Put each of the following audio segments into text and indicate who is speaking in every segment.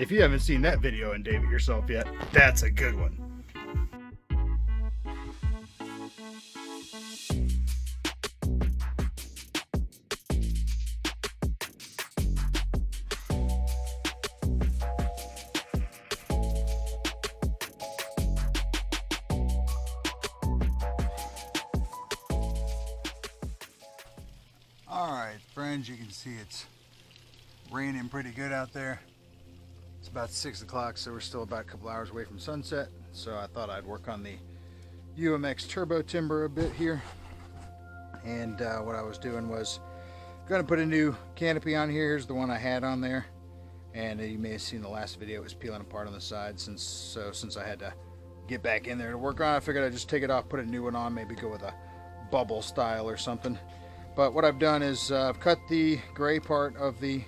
Speaker 1: If you haven't seen that video and Dave it yourself yet, that's a good one. Alright friends, you can see it's raining pretty good out there. It's about 6 o'clock, so we're still about a couple hours away from sunset. So I thought I'd work on the UMX turbo timber a bit here. And what I was doing was going to put a new canopy on here. Here's the one I had on there. And you may have seen the last video, it was peeling apart on the side. Since I had to get back in there to work on it, I figured I'd just take it off, put a new one on, maybe go with a bubble style or something. But what I've done is I've cut the gray part of the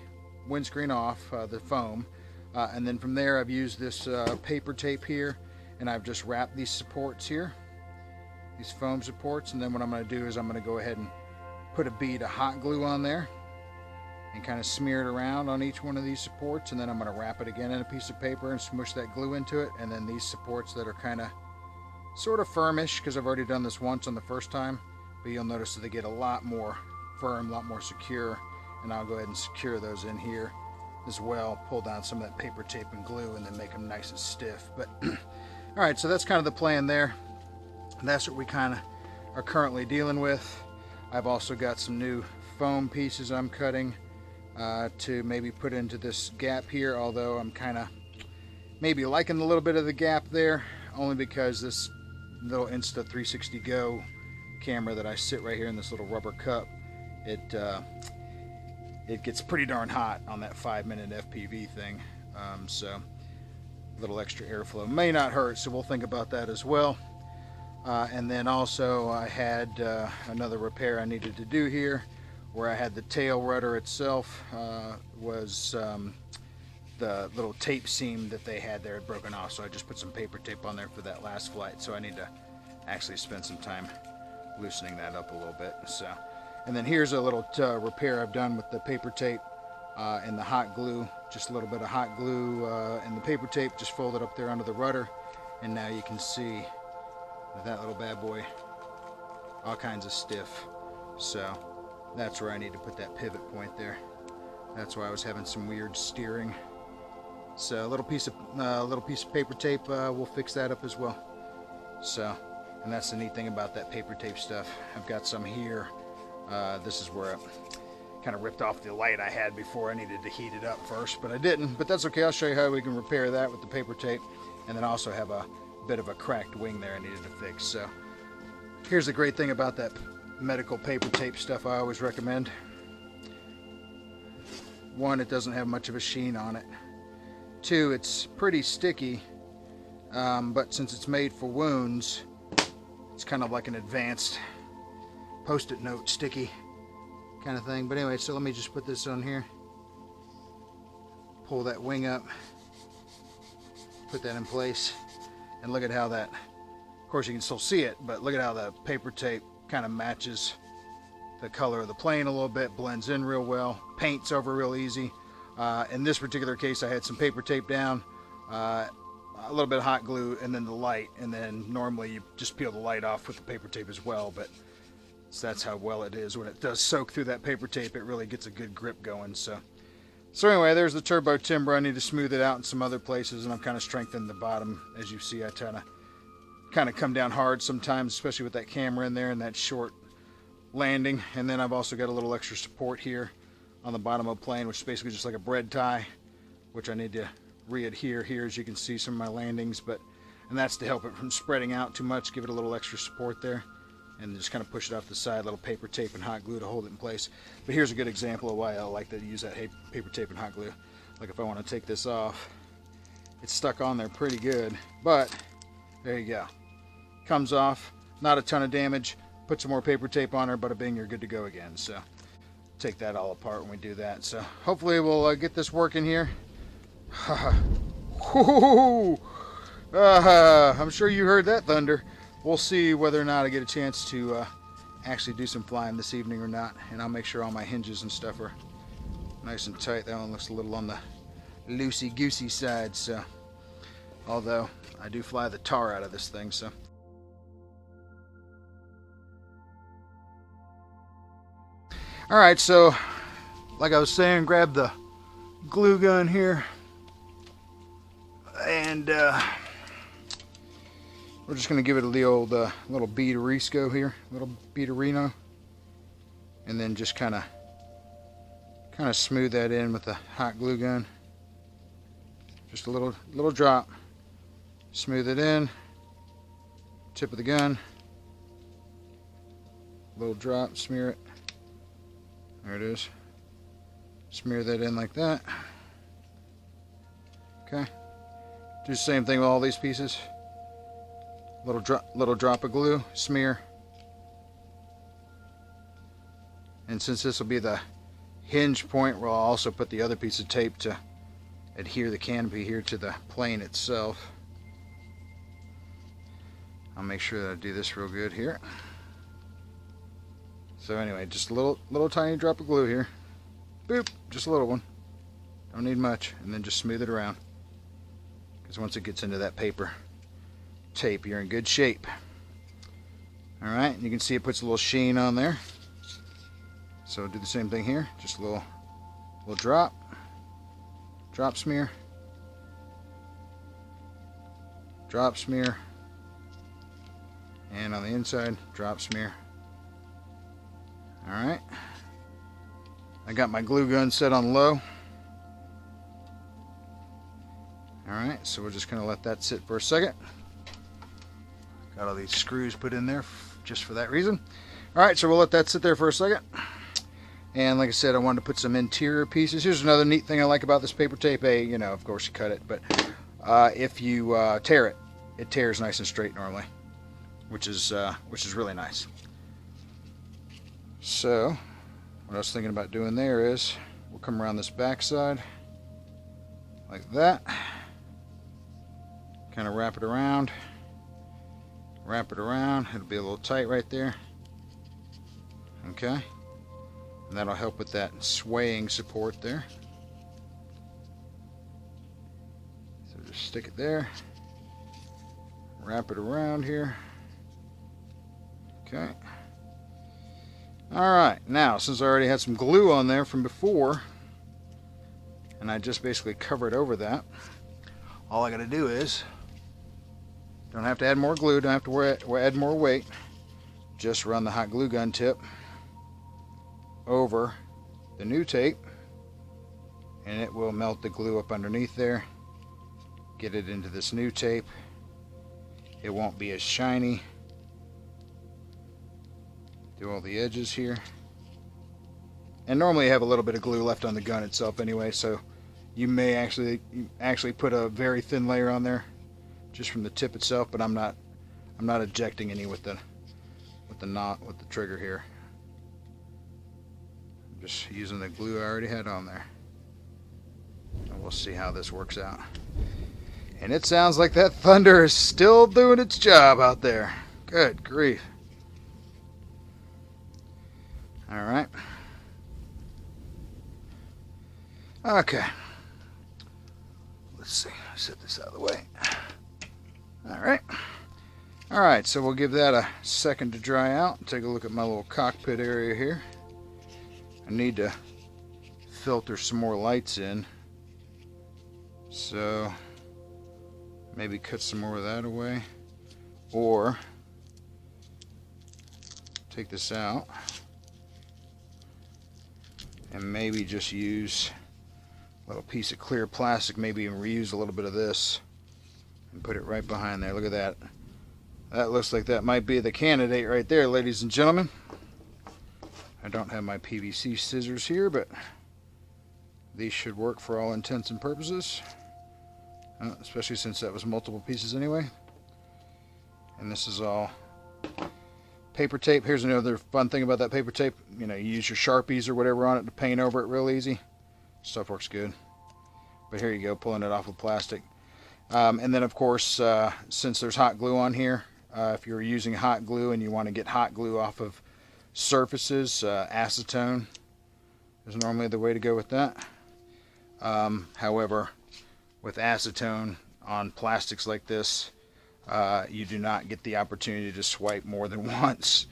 Speaker 1: windscreen off, the foam. And then from there I've used this paper tape here, and I've just wrapped these supports here, these foam supports. And then what I'm going to do is I'm going to go ahead and put a bead of hot glue on there and kind of smear it around on each one of these supports, and then I'm going to wrap it again in a piece of paper and smush that glue into it. And then these supports that are kind of sort of firmish, because I've already done this once on the first time, but you'll notice that they get a lot more firm, a lot more secure, and I'll go ahead and secure those in here as well, pull down some of that paper tape and glue, and then make them nice and stiff. But all right, so that's kind of the plan there. And that's what we kind of are currently dealing with. I've also got some new foam pieces I'm cutting to maybe put into this gap here, although I'm kind of maybe liking a little bit of the gap there, only because this little Insta360 Go camera that I sit right here in this little rubber cup, it gets pretty darn hot on that 5-minute FPV thing, so a little extra airflow may not hurt, so we'll think about that as well. And then also I had another repair I needed to do here, where I had the tail rudder itself was the little tape seam that they had there had broken off, so I just put some paper tape on there for that last flight, so I need to actually spend some time loosening that up a little bit. So, and then here's a little repair I've done with the paper tape and the hot glue. Just a little bit of hot glue and the paper tape just folded up there under the rudder, and now you can see that little bad boy all kinds of stiff. So that's where I need to put that pivot point there. That's why I was having some weird steering. So a little piece of paper tape will fix that up as well. So, and that's the neat thing about that paper tape stuff. I've got some here. This is where I kind of ripped off the light I had before. I needed to heat it up first, but I didn't. But that's okay. I'll show you how we can repair that with the paper tape. And then I also have a bit of a cracked wing there I needed to fix. So here's the great thing about that medical paper tape stuff I always recommend. One, it doesn't have much of a sheen on it. Two, it's pretty sticky, but since it's made for wounds, it's kind of like an advanced post-it note sticky kind of thing. But anyway, so let me just put this on here, pull that wing up, put that in place, and look at how that, of course you can still see it, but look at how the paper tape kind of matches the color of the plane a little bit, blends in real well, paints over real easy. In this particular case I had some paper tape down, a little bit of hot glue, and then the light, and then normally you just peel the light off with the paper tape as well, but that's how well it is. When it does soak through that paper tape, it really gets a good grip going. So anyway, there's the turbo timber. I need to smooth it out in some other places, and I'm kind of strengthening the bottom. As you see, I kind of come down hard sometimes, especially with that camera in there and that short landing. And then I've also got a little extra support here on the bottom of the plane, which is basically just like a bread tie, which I need to re-adhere here, as you can see some of my landings. and that's to help it from spreading out too much, give it a little extra support there, and just kind of push it off the side, little paper tape and hot glue to hold it in place. But here's a good example of why I like to use that paper tape and hot glue. Like if I want to take this off, it's stuck on there pretty good, but there you go. Comes off, not a ton of damage. Put some more paper tape on there, bada bing, you're good to go again. So take that all apart when we do that. So hopefully we'll get this working here. I'm sure you heard that thunder. We'll see whether or not I get a chance to actually do some flying this evening or not, and I'll make sure all my hinges and stuff are nice and tight. That one looks a little on the loosey-goosey side, so although I do fly the tar out of this thing. So alright, so like I was saying, grab the glue gun here, and we're just going to give it the old little bead-a-risco here, little bead-a-reno, and then just kind of smooth that in with the hot glue gun. Just a little drop. Smooth it in. Tip of the gun. Little drop. Smear it. There it is. Smear that in like that. Okay. Do the same thing with all these pieces. Little drop of glue. Smear. And since this will be the hinge point, we'll also put the other piece of tape to adhere the canopy here to the plane itself. I'll make sure that I do this real good here. So anyway, just a little tiny drop of glue here. Boop, just a little one. Don't need much. And then just smooth it around. Because once it gets into that paper tape, you're in good shape. Alright, and you can see it puts a little sheen on there. So do the same thing here. Just a little drop. Drop smear. Drop smear. And on the inside, drop smear. Alright. I got my glue gun set on low. Alright, so we're just going to let that sit for a second. Got all these screws put in there just for that reason. Alright, so we'll let that sit there for a second. And like I said, I wanted to put some interior pieces. Here's another neat thing I like about this paper tape. You know, of course you cut it, but if you tear it, it tears nice and straight normally, which is really nice. So what I was thinking about doing there is we'll come around this back side like that, kind of wrap it around, it'll be a little tight right there. Okay, and that'll help with that swaying support there. So just stick it there, wrap it around here. Okay. Alright, now since I already had some glue on there from before, and I just basically covered over that, all I gotta do is, don't have to add more glue, don't have to add more weight, just run the hot glue gun tip over the new tape, and it will melt the glue up underneath there, get it into this new tape. It won't be as shiny. Do all the edges here, and normally I have a little bit of glue left on the gun itself anyway, so you may actually put a very thin layer on there just from the tip itself, but I'm not ejecting any with the trigger here. I'm just using the glue I already had on there, and we'll see how this works out. And it sounds like that thunder is still doing its job out there. Good grief. All right. Okay. Let's see. Set this out of the way. All right. All right. So we'll give that a second to dry out. Take a look at my little cockpit area here. I need to filter some more lights in. So maybe cut some more of that away, or take this out and maybe just use a little piece of clear plastic, maybe even reuse a little bit of this, and put it right behind there. Look at that. That looks like that might be the candidate right there, ladies and gentlemen. I don't have my PVC scissors here, but these should work for all intents and purposes. Especially since that was multiple pieces anyway. And this is all paper tape. Here's another fun thing about that paper tape. You know, you use your Sharpies or whatever on it to paint over it real easy. Stuff works good. But here you go, pulling it off with plastic. And then of course, since there's hot glue on here, if you're using hot glue and you want to get hot glue off of surfaces, acetone is normally the way to go with that. However, with acetone on plastics like this, you do not get the opportunity to swipe more than once.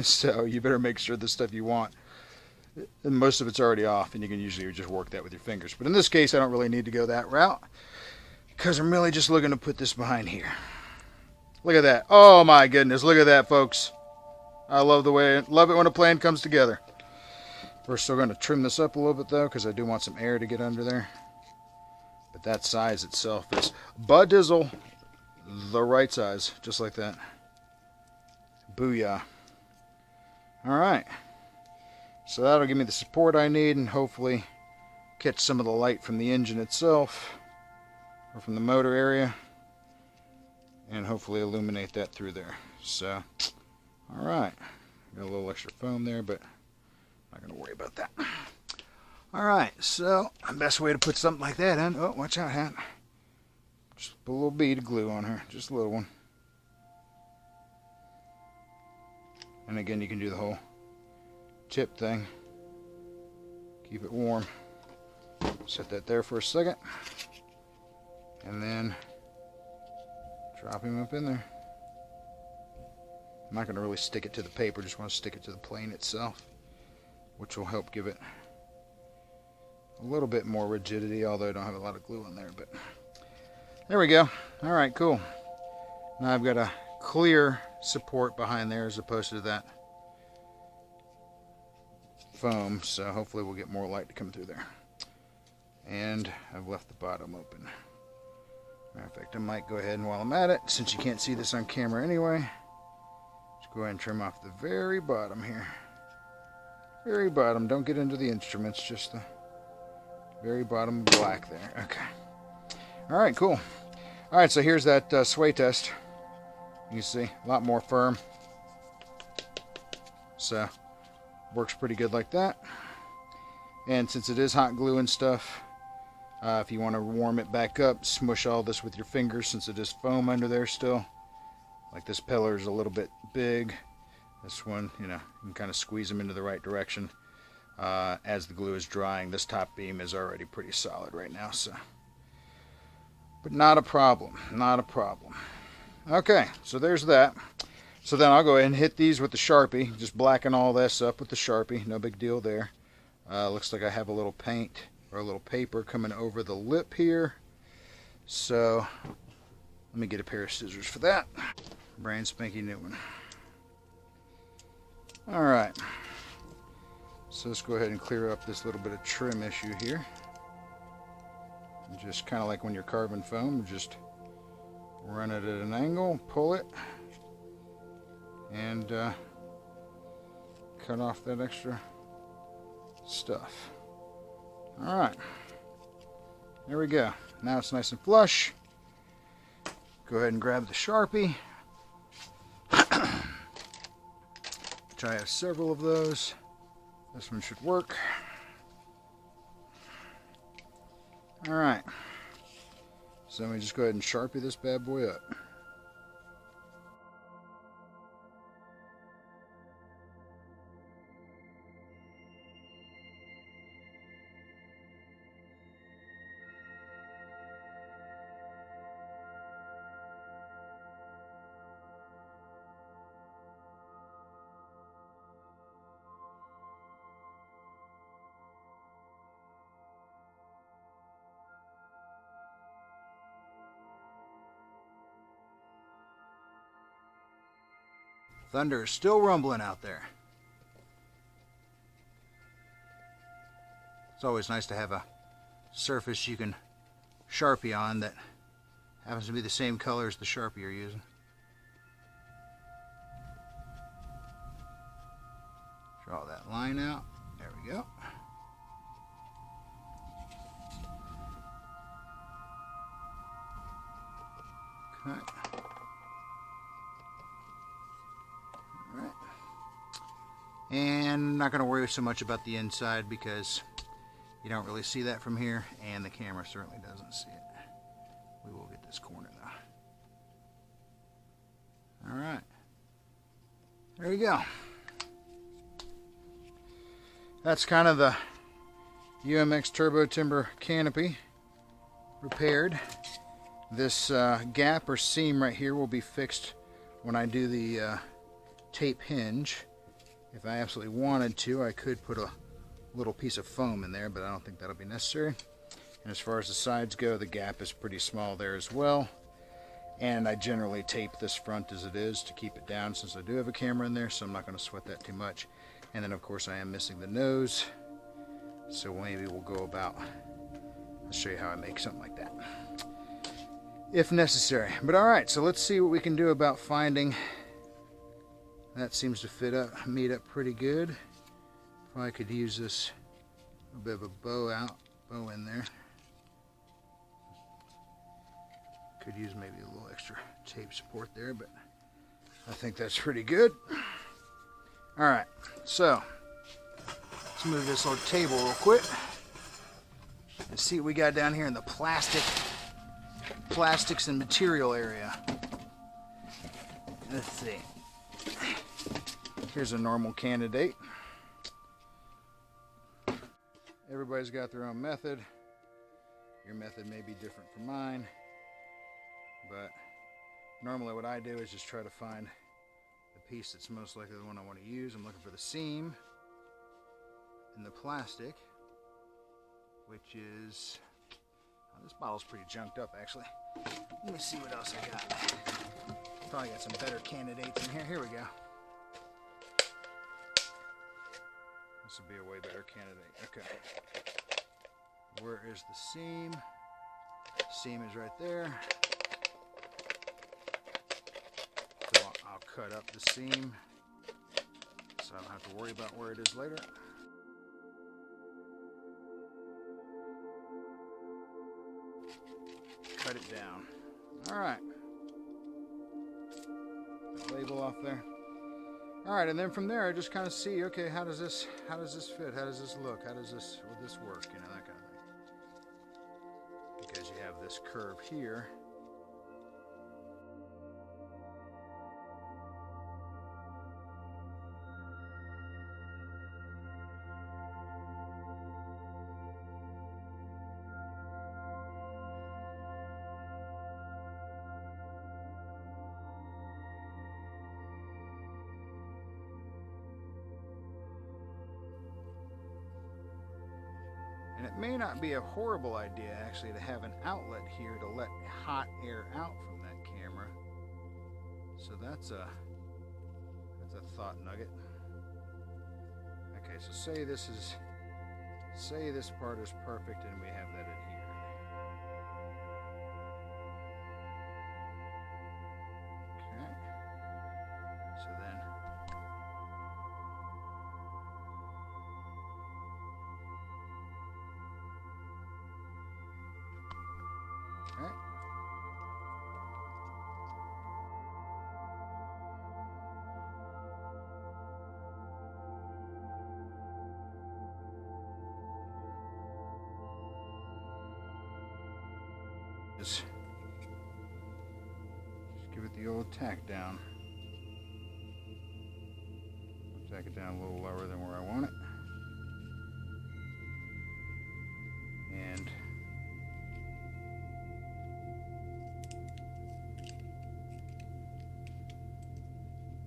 Speaker 1: So you better make sure the stuff you want, and most of it's already off, and you can usually just work that with your fingers. But in this case, I don't really need to go that route because I'm really just looking to put this behind here. Look at that. Oh my goodness, look at that, folks. I love it when a plan comes together. We're still going to trim this up a little bit though, because I do want some air to get under there. But that size itself is badizzle the right size, just like that. Booyah. Alright. So that'll give me the support I need and hopefully catch some of the light from the engine itself or from the motor area and hopefully illuminate that through there. So, alright. Got a little extra foam there, but I'm not going to worry about that. Alright, so the best way to put something like that in, oh, watch out, hat. Just put a little bead of glue on her, just a little one. And again, you can do the whole tip thing. Keep it warm. Set that there for a second. And then drop him up in there. I'm not going to really stick it to the paper, just want to stick it to the plane itself, which will help give it a little bit more rigidity, although I don't have a lot of glue on there. But there we go. Alright, cool. Now I've got a clear support behind there as opposed to that foam, so hopefully we'll get more light to come through there. And I've left the bottom open. Matter of fact, I might go ahead and while I'm at it, since you can't see this on camera anyway, just go ahead and trim off the very bottom here. Very bottom. Don't get into the instruments, just the very bottom black there. Okay. Alright, cool. Alright, so here's that sway test. You see, a lot more firm. So, works pretty good like that. And since it is hot glue and stuff, if you want to warm it back up, smush all this with your fingers since it is foam under there still. Like this pillar is a little bit big. This one, you know, you can kind of squeeze them into the right direction. As the glue is drying, this top beam is already pretty solid right now, so. But not a problem, not a problem. Okay, so there's that. So then I'll go ahead and hit these with the Sharpie, just blacken all this up with the Sharpie, no big deal there. Looks like I have a little paint or a little paper coming over the lip here. So let me get a pair of scissors for that. Brand spanky new one. Alright. So let's go ahead and clear up this little bit of trim issue here. Just kind of like when you're carving foam, just run it at an angle, pull it, and cut off that extra stuff. Alright, there we go. Now it's nice and flush. Go ahead and grab the Sharpie, which I have several of those. This one should work. Alright, so let me just go ahead and Sharpie this bad boy up. Thunder is still rumbling out there. It's always nice to have a surface you can Sharpie on that Happens to be the same color as the Sharpie you're using. Draw that line out. There we go. Okay. Alright. And I'm not going to worry so much about the inside because you don't really see that from here, and the camera certainly doesn't see it. We will get this corner though. Alright. There you go. That's kind of the UMX Turbo Timber canopy repaired. This gap or seam right here will be fixed when I do the tape hinge. If I absolutely wanted to, I could put a little piece of foam in there, but I don't think that'll be necessary. And as far as the sides go, the gap is pretty small there as well. And I generally tape this front as it is to keep it down since I do have a camera in there, so I'm not going to sweat that too much. And then of course I am missing the nose, so maybe we'll go about, I'll show you how I make something like that if necessary. But alright, so let's see what we can do about finding. That seems to meet up pretty good. Probably could use this a bit of a bow in there. Could use maybe a little extra tape support there, but I think that's pretty good. Alright, so let's move this little table real quick and see what we got down here in the plastics and material area. Let's see. Here's a normal candidate. Everybody's got their own method. Your method may be different from mine, but normally what I do is just try to find the piece that's most likely the one I want to use. I'm looking for the seam in the plastic, which is, oh, this bottle's pretty junked up actually. Let me see what else I got. Probably got some better candidates in here. Here we go. This would be a way better candidate. Okay. Where is the seam? Seam is right there. So I'll cut up the seam so I don't have to worry about where it is later. Cut it down. Alright. Label off there. Alright, and then from there I just kind of see, okay, how does this fit? How does this look? Will this work? You know, that kind of thing. Because you have this curve here. And it may not be a horrible idea actually to have an outlet here to let hot air out from that camera. So that's a thought nugget. Okay, so say this part is perfect and we have that adhered. Okay. So then okay. Just give it the old tack down. Tack it down a little lower than where I want it. And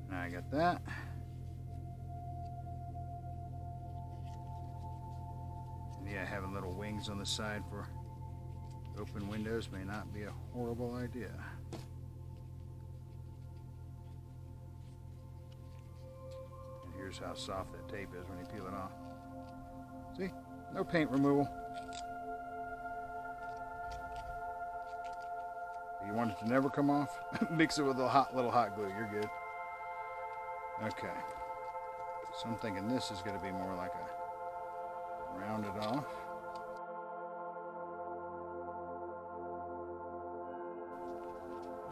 Speaker 1: now I got that. And yeah, having little wings on the side for open windows may not be a horrible idea. And here's how soft that tape is when you peel it off. See? No paint removal. You want it to never come off? Mix it with a little hot glue. You're good. Okay. So I'm thinking this is going to be more like a rounded off.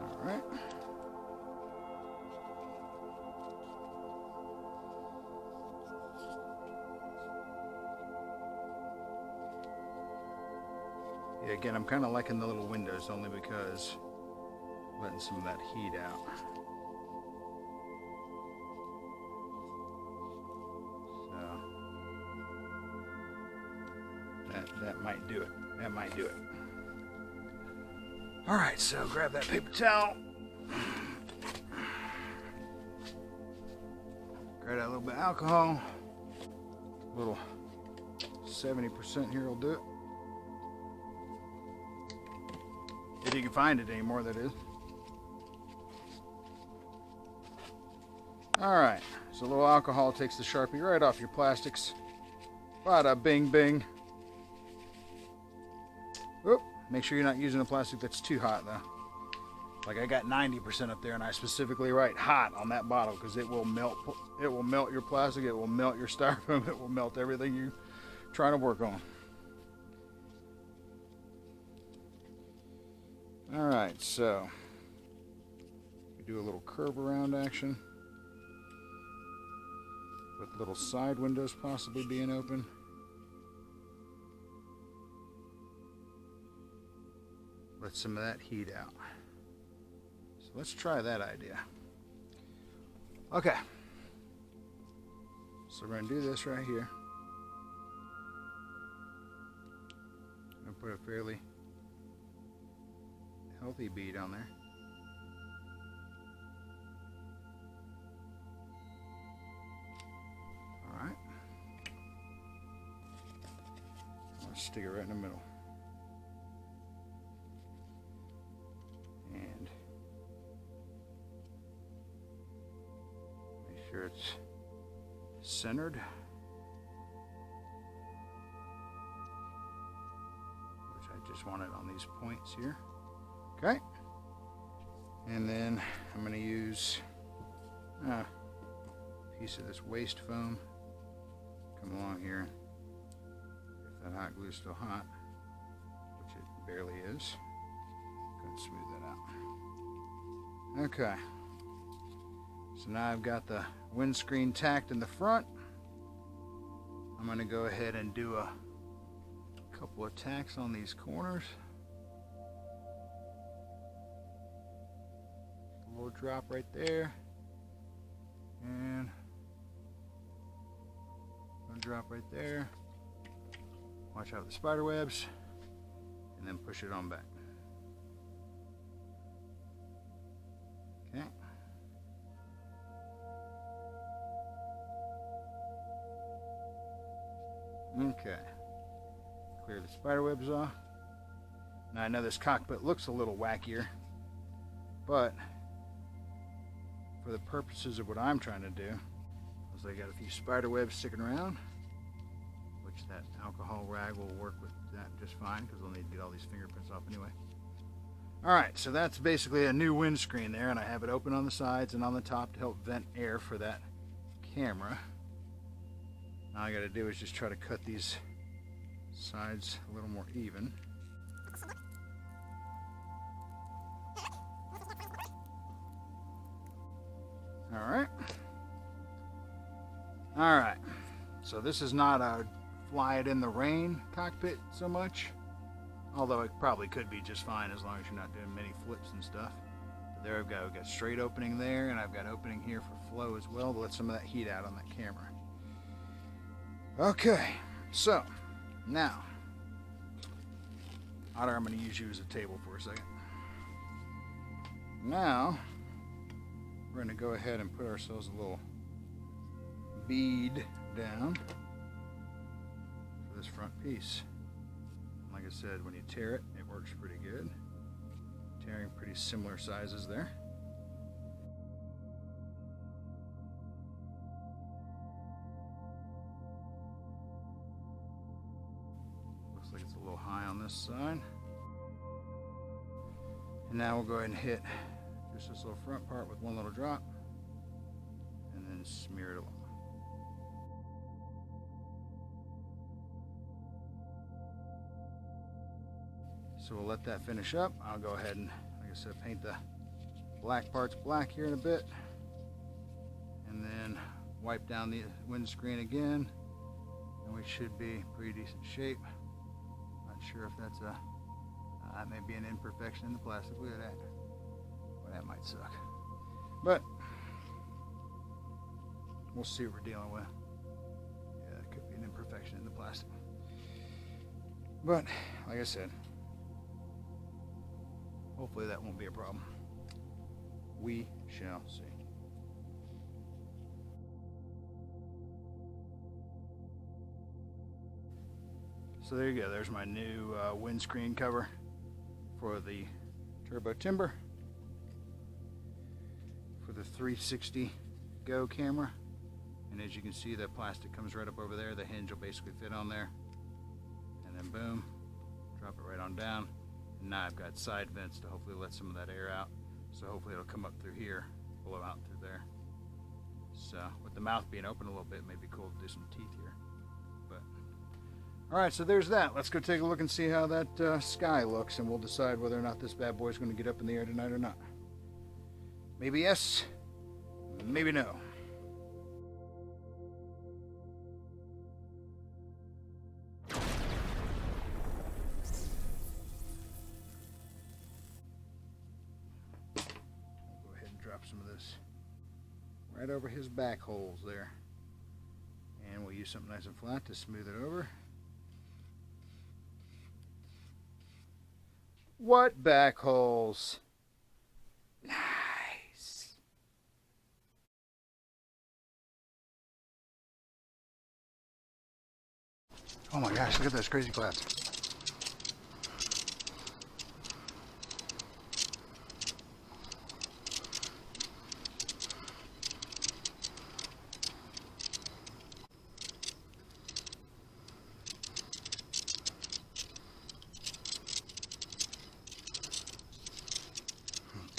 Speaker 1: All right. Yeah, again, I'm kind of liking the little windows only because letting some of that heat out. So that might do it. That might do it. All right, so grab that paper towel. Grab that little bit of alcohol. A little 70% here will do it. If you can find it anymore, that is. All right, so a little alcohol takes the Sharpie right off your plastics. Bada bing bing. Oop, make sure you're not using a plastic that's too hot though. Like I got 90% up there, and I specifically write hot on that bottle because it will melt. It will melt your plastic. It will melt your styrofoam. It will melt everything you're trying to work on. All right, so we do a little curve around action with little side windows possibly being open. Let some of that heat out. So let's try that idea. Okay. So we're going to do this right here. I'm going to put a fairly healthy bead on there. All right. Let's stick it right in the middle. And make sure it's centered. Which I just want it on these points here. Okay, and then I'm going to use a piece of this waste foam. Come along here. If that hot glue is still hot, which it barely is, go and smooth that out. Okay, so now I've got the windscreen tacked in the front. I'm going to go ahead and do a couple of tacks on these corners. Little drop right there, and one drop right there. Watch out for the spider webs, and then push it on back. Okay. Okay. Clear the spider webs off. Now I know this cockpit looks a little wackier, but for the purposes of what I'm trying to do, is I got a few spider webs sticking around, which that alcohol rag will work with that just fine because we'll need to get all these fingerprints off anyway. All right, so that's basically a new windscreen there, and I have it open on the sides and on the top to help vent air for that camera. Now all I got to do is just try to cut these sides a little more even. All right, so this is not a fly it in the rain cockpit so much, although it probably could be just fine as long as you're not doing many flips and stuff. But there we've got straight opening there, and I've got opening here for flow as well to let some of that heat out on that camera. Okay, so now Otter, I'm going to use you as a table for a second. Now we're going to go ahead and put ourselves a little bead down for this front piece. Like I said, when you tear it, it works pretty good. Tearing pretty similar sizes there. Looks like it's a little high on this side. And now we'll go ahead and hit just this little front part with one little drop and then smear it along. So we'll let that finish up. I'll go ahead and, like I said, paint the black parts black here in a bit, and then wipe down the windscreen again, and we should be pretty decent shape. Not sure if that's a that may be an imperfection in the plastic. Look at that. Well, that might suck, but we'll see what we're dealing with. Yeah, it could be an imperfection in the plastic, but like I said, hopefully that won't be a problem. We shall see. So there you go. There's my new windscreen cover for the Turbo Timber for the 360 Go camera. And as you can see, that plastic comes right up over there. The hinge will basically fit on there. And then boom, drop it right on down. And now I've got side vents to hopefully let some of that air out. So hopefully it'll come up through here, blow out through there. So with the mouth being open a little bit, it may be cool to do some teeth here. But all right, so there's that. Let's go take a look and see how that sky looks, and we'll decide whether or not this bad boy is going to get up in the air tonight or not. Maybe yes, maybe no. Some of this right over his back holes there, and we'll use something nice and flat to smooth it over. What back holes? Nice. Oh my gosh, look at those crazy clouds.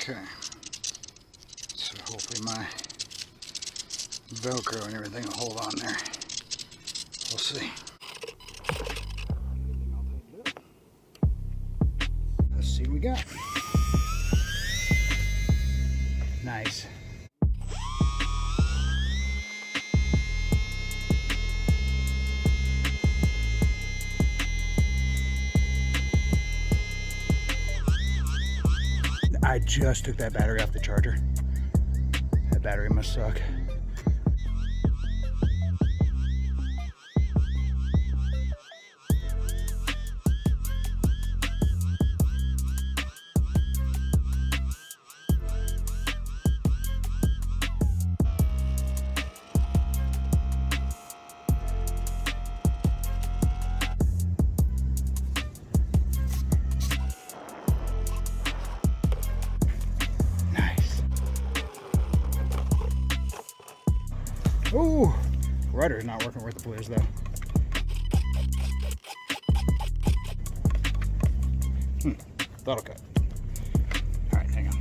Speaker 1: Okay, so hopefully my Velcro and everything will hold on there. We'll see. Let's see what we got. Nice. I just took that battery off the charger. That battery must suck. Ooh, rudder is not working worth the bliz though. That'll cut. All right, hang on.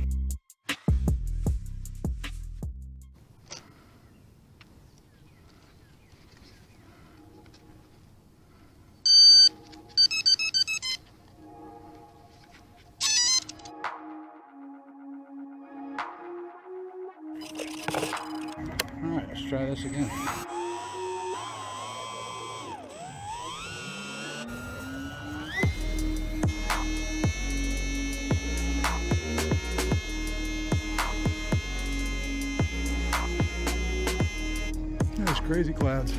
Speaker 1: All right, let's try this again. There's crazy clouds.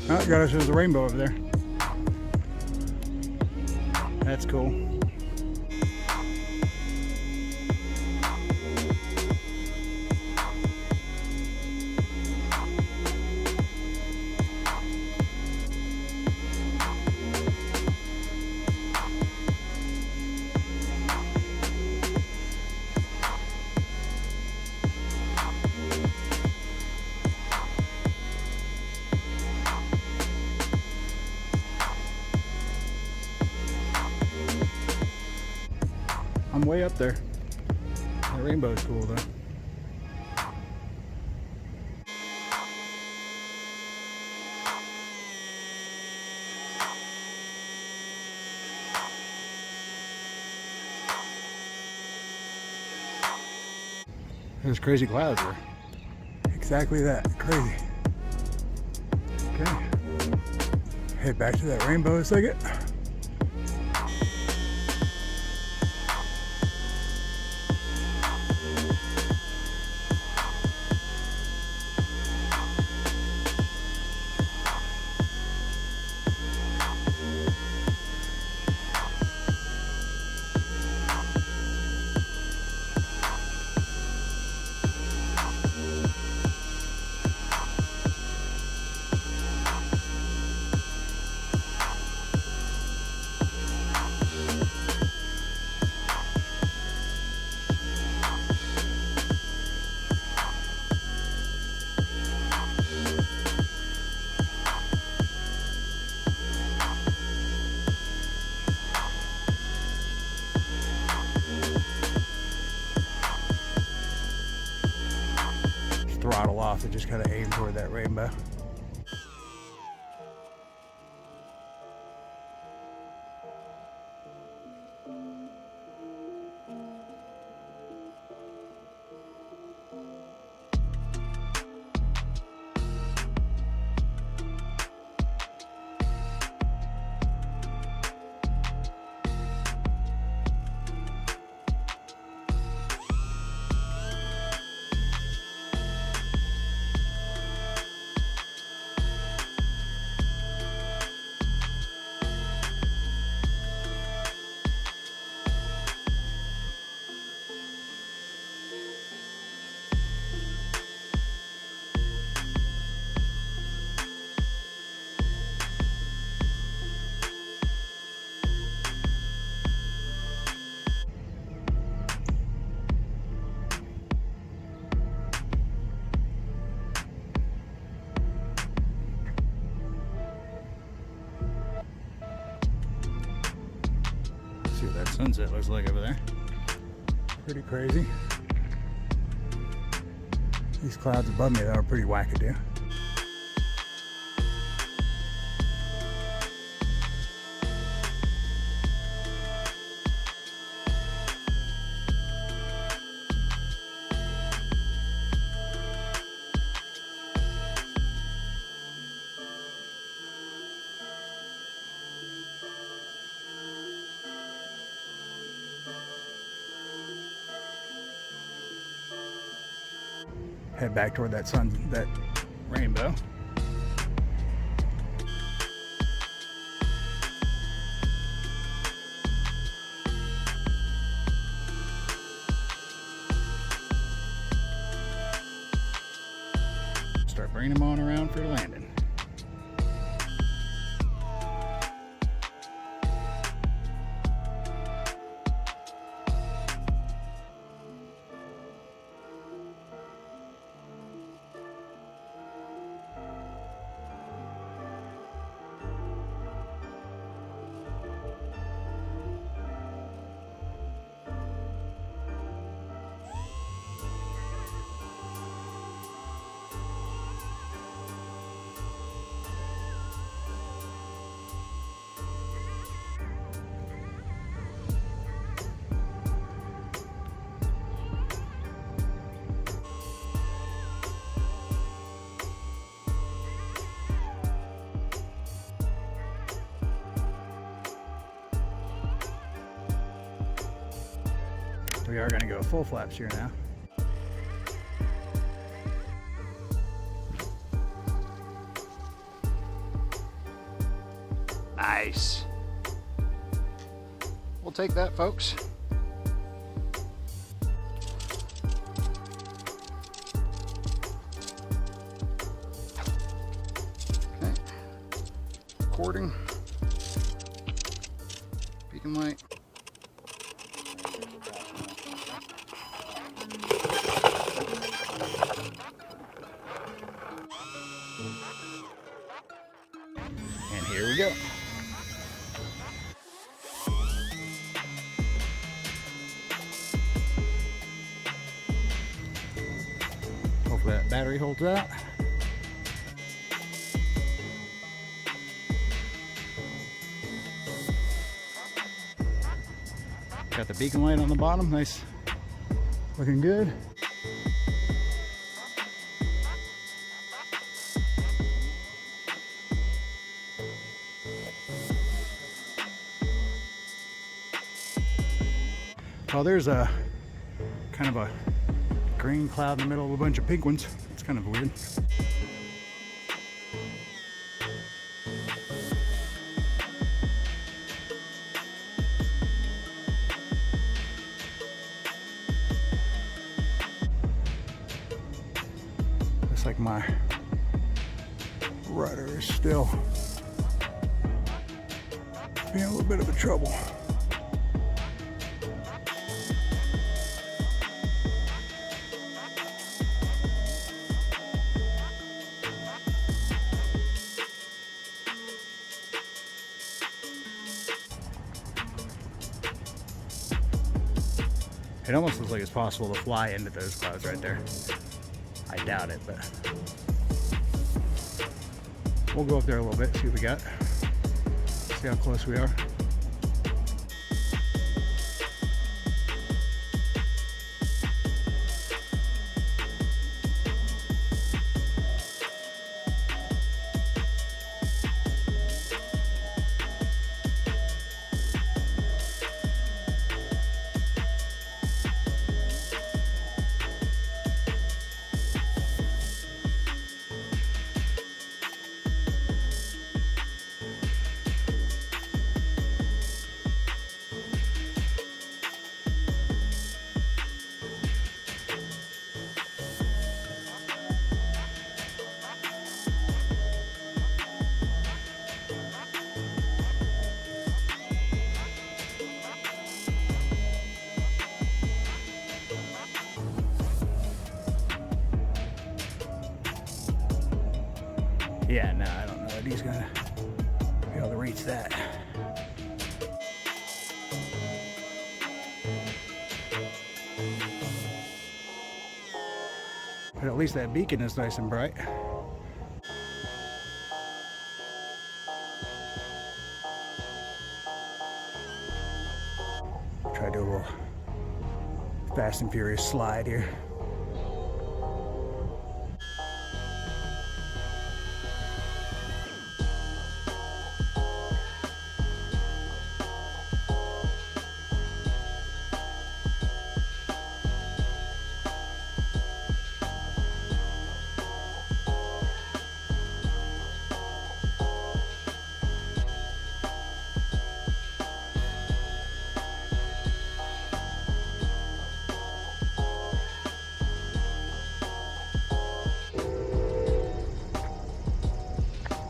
Speaker 1: Oh, got us a rainbow over there. That's cool. I'm way up there. That rainbow is cool though. Those crazy clouds are exactly that, crazy. Okay, head back to that rainbow a second. Throttle off and just kind of aim toward that rainbow. See what that sunset looks like over there. Pretty crazy. These clouds above me though are pretty wackadoo. Head back toward that that rainbow. Start bringing them on around for landing. We are going to go full flaps here now. Nice. take that, folks. Okay. Recording. Beacon light. And here we go. Hopefully that battery holds out. Got the beacon light on the bottom, nice, looking good. Oh, there's a kind of a green cloud in the middle of a bunch of pink ones. It's kind of weird. Looks like my rudder is still being a little bit of a trouble. It almost looks like it's possible to fly into those clouds right there. I doubt it, but we'll go up there a little bit, see what we got. See how close we are. Yeah, no, I don't know that he's gonna be able to reach that. But at least that beacon is nice and bright. Try to do a little Fast and Furious slide here.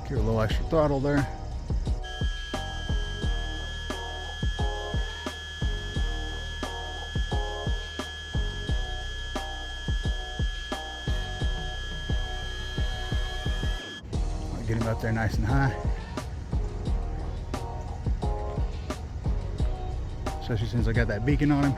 Speaker 1: Give it a little extra throttle there. Get him up there nice and high. Especially since I got that beacon on him.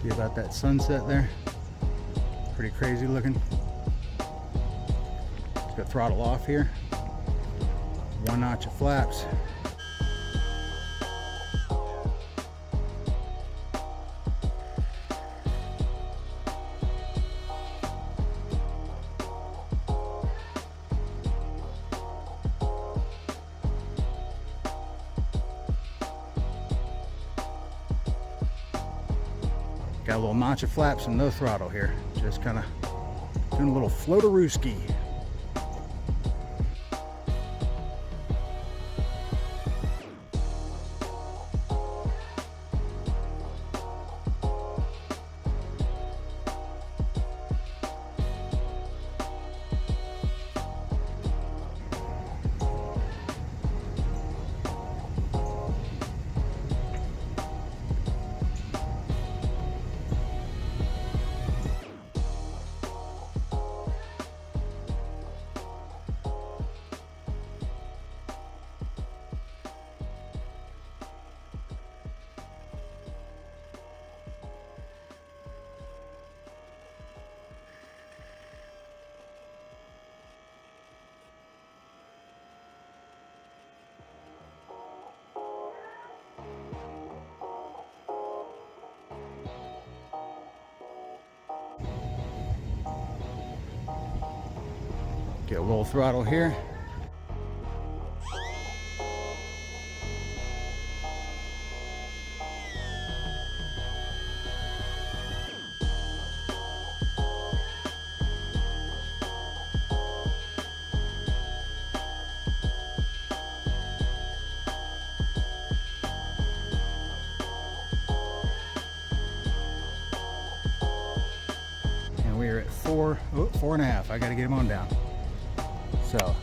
Speaker 1: See about that sunset there? Pretty crazy looking. Just got throttle off here. One notch of flaps. Got a little notch of flaps and no throttle here. Just kind of doing a little floaterooski. Get a little throttle here. And we are at 4.5. I got to get him on down. So,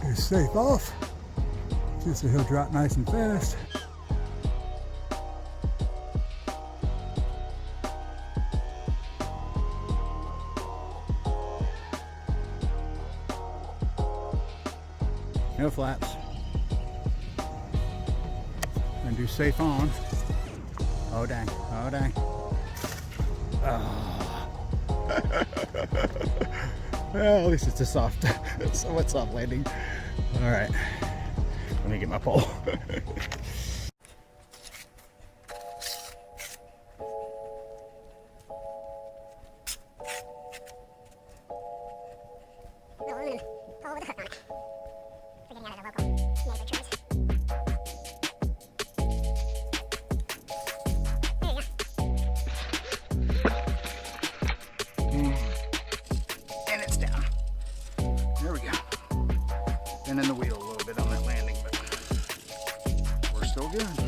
Speaker 1: he's safe off, just so he'll drop nice and fast. No flaps. And do safe on. Oh dang, oh dang. Oh. Well, at least it's a somewhat soft landing. All right, let me get my pole. And it's down. There we go. And then the wheel a little bit on that landing, but we're still good.